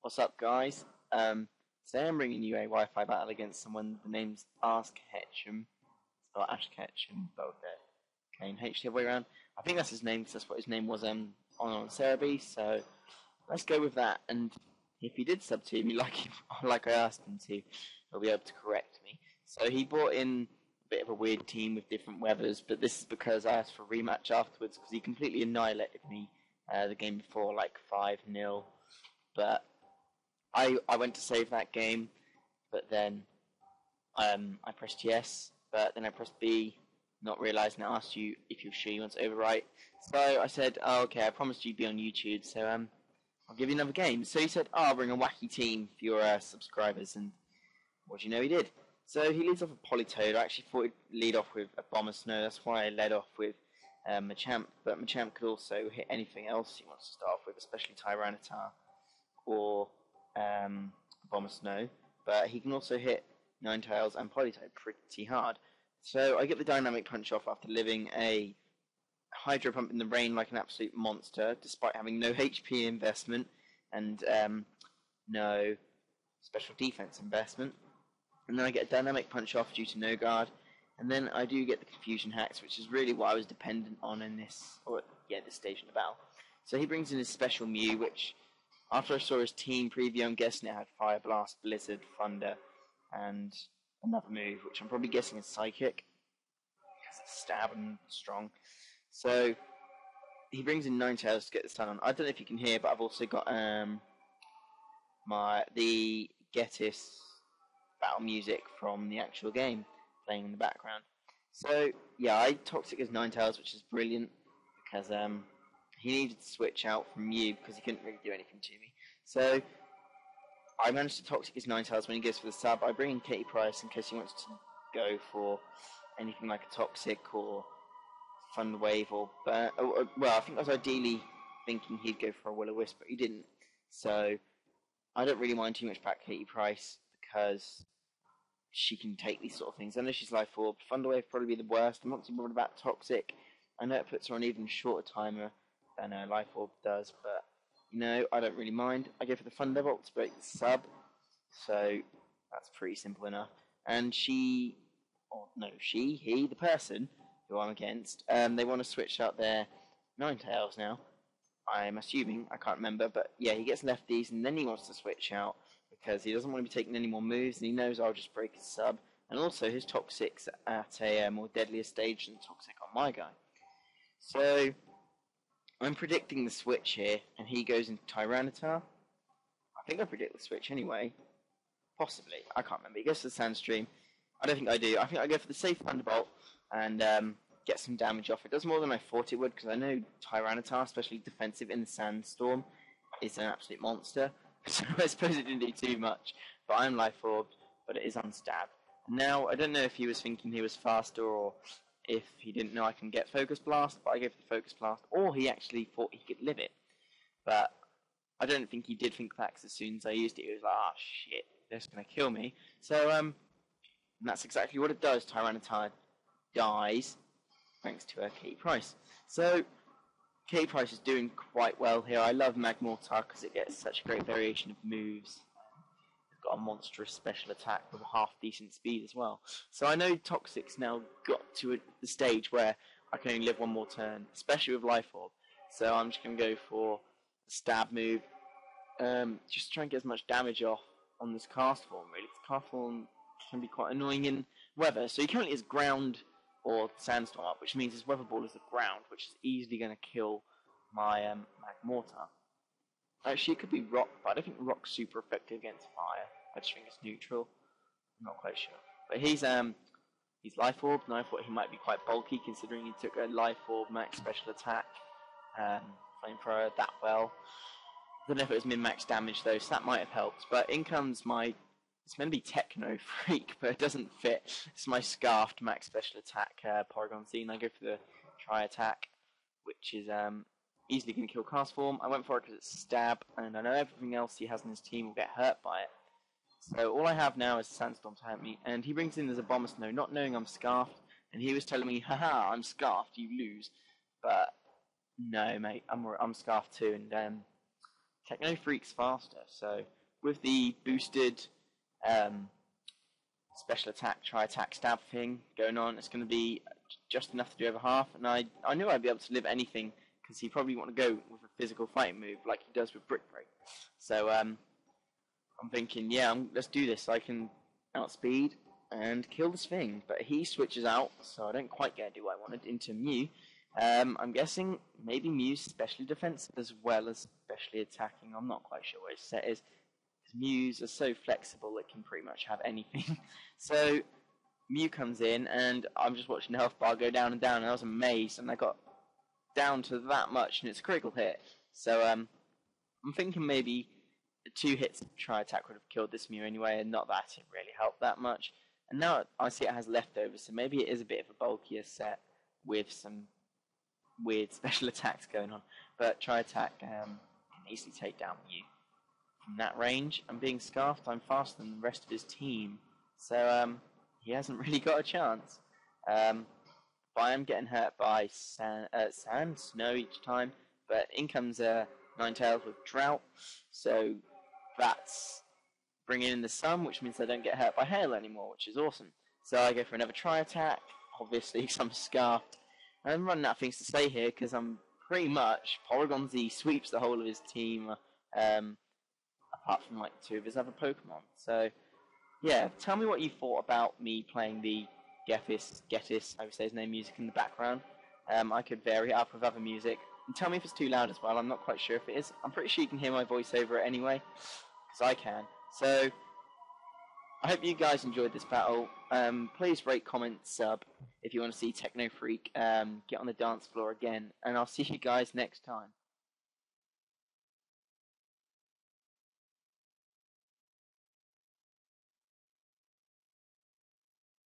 What's up, guys? Today I'm bringing you a Wi-Fi battle against someone. The name's AskHetchum, or AskHetchum, both K and H the other way around. I think that's his name because that's what his name was on Cerebi. So let's go with that. And if he did sub to me like I asked him to, he'll be able to correct me. So he brought in a bit of a weird team with different weathers, but this is because I asked for a rematch afterwards because he completely annihilated me the game before, like 5-0. But I went to save that game, but then I pressed yes, but then I pressed B, not realising it asked you if you're sure you want to overwrite. So I said, oh, okay, I promised you'd be on YouTube, so I'll give you another game. So he said, oh, I'll bring a wacky team for your subscribers, and what do you know he did? So he leads off with Polytoad. I actually thought he'd lead off with a Bomber Snow, that's why I led off with Machamp, but Machamp could also hit anything else he wants to start off with, especially Tyranitar or Bomber Snow, but he can also hit Ninetales and Polytoad pretty hard. So I get the Dynamic Punch off after living a Hydro Pump in the rain like an absolute monster, despite having no HP investment and no special defense investment. And then I get a Dynamic Punch off due to no guard, and then I do get the Confusion Hacks, which is really what I was dependent on in this stage in the battle. So he brings in his special Mew, which after I saw his team preview, I'm guessing it had Fire Blast, Blizzard, Thunder, and another move, which I'm probably guessing is Psychic, because it's stab and strong. So he brings in Ninetales to get the stun on. I don't know if you can hear, but I've also got the Getis battle music from the actual game playing in the background. So yeah, I Toxic his Ninetales, which is brilliant because he needed to switch out from Mew because he couldn't really do anything to me. So I managed to Toxic his Ninetales when he goes for the sub. I bring in Katie Price in case he wants to go for anything like a Toxic or Thunder Wave or well, I think I was ideally thinking he'd go for a Will-O-Wisp, but he didn't. So I don't really mind too much about Katie Price because she can take these sort of things. I know she's Life Orb. Thunder Wave probably be the worst. I'm not too bothered about Toxic. I know it puts her on an even shorter timer than Life Orb does, but you know, I don't really mind. I go for the Thunderbolt to break the sub, so that's pretty simple enough. And he, the person who I'm against, they want to switch out their Ninetales now. I'm assuming, I can't remember, but yeah, he gets lefties and then he wants to switch out because he doesn't want to be taking any more moves and he knows I'll just break his sub. And also his Toxic's at a more deadlier stage than Toxic on my guy. So I'm predicting the switch here, and he goes into Tyranitar. I think I predict the switch anyway. Possibly. I can't remember. He goes to the Sandstream. I don't think I do. I think I go for the safe Thunderbolt and get some damage off. It does more than I thought it would, because I know Tyranitar, especially defensive in the Sandstorm, is an absolute monster. So I suppose it didn't do too much. But I'm Life Orbed, but it is unstab. Now, I don't know if he was thinking he was faster or if he didn't know I can get Focus Blast, but I gave the Focus Blast, or he actually thought he could live it. But I don't think he did think that, because as soon as I used it, he was like, ah, shit, they're just going to kill me. So, and that's exactly what it does. Tyranitar dies, thanks to Katie Price. So, Katie Price is doing quite well here. I love Magmortar, because it gets such a great variation of moves. Got a monstrous special attack with a half-decent speed as well. So I know Toxic's now got to the stage where I can only live one more turn, especially with Life Orb. So I'm just going to go for the stab move, just to try and get as much damage off on this cast form, really. Cast form can be quite annoying in weather. So he currently has Ground or Sandstorm up, which means his Weather Ball is the ground, which is easily going to kill my Magmortar. Actually, it could be Rock, but I don't think Rock's super effective against fire. I just think it's neutral. I'm not quite sure. But he's Life Orb, and I thought he might be quite bulky, considering he took a Life Orb max special attack, Flamethrower that well. I don't know if it was min-max damage though, so that might have helped. But in comes it's meant to be Techno Freak, but it doesn't fit. It's my Scarfed max special attack, Porygon-Z, and I go for the Tri-Attack, which is easily going to kill Cast Form. I went for it because it's Stab, and I know everything else he has in his team will get hurt by it. So all I have now is Sandstorm to help me, and he brings in as a Bomber Snow, not knowing I'm Scarfed, and he was telling me, haha, I'm Scarfed, you lose. But no, mate, I'm Scarfed too, and Techno Freak's faster. So with the boosted special attack, try attack, stab thing going on, it's going to be just enough to do over half. And I knew I'd be able to live anything because he'd probably want to go with a physical fighting move like he does with Brick Break. So I'm thinking, yeah, let's do this. I can outspeed and kill this thing. But he switches out, so I don't quite get to do what I wanted into Mew. I'm guessing maybe Mew's specially defensive as well as specially attacking. I'm not quite sure what his set is. Because Mews are so flexible, it can pretty much have anything. So Mew comes in, and I'm just watching the health bar go down and down, and I was amazed, and I got down to that much, and it's a critical hit. So I'm thinking maybe the 2 hits of try attack would have killed this Mew anyway, and not that it really helped that much. And now I see it has leftovers, so maybe it is a bit of a bulkier set with some weird special attacks going on. But try attack can easily take down Mew from that range. And being scarfed, I'm faster than the rest of his team, so he hasn't really got a chance. But I am getting hurt by snow each time. But in comes Ninetales with Drought, so that's bringing in the sun, which means I don't get hurt by hail anymore, which is awesome. So I go for another try attack, obviously, because I'm scarfed. I'm running out of things to say here, because I'm pretty much, Porygon-Z sweeps the whole of his team, apart from like 2 of his other Pokemon. So, yeah, tell me what you thought about me playing the Getis, I would say his name, music in the background. I could vary it up with other music. And tell me if it's too loud as well, I'm not quite sure if it is. I'm pretty sure you can hear my voice over it anyway, because I can. So, I hope you guys enjoyed this battle. Please rate, comment, sub if you want to see Techno Freak get on the dance floor again. And I'll see you guys next time.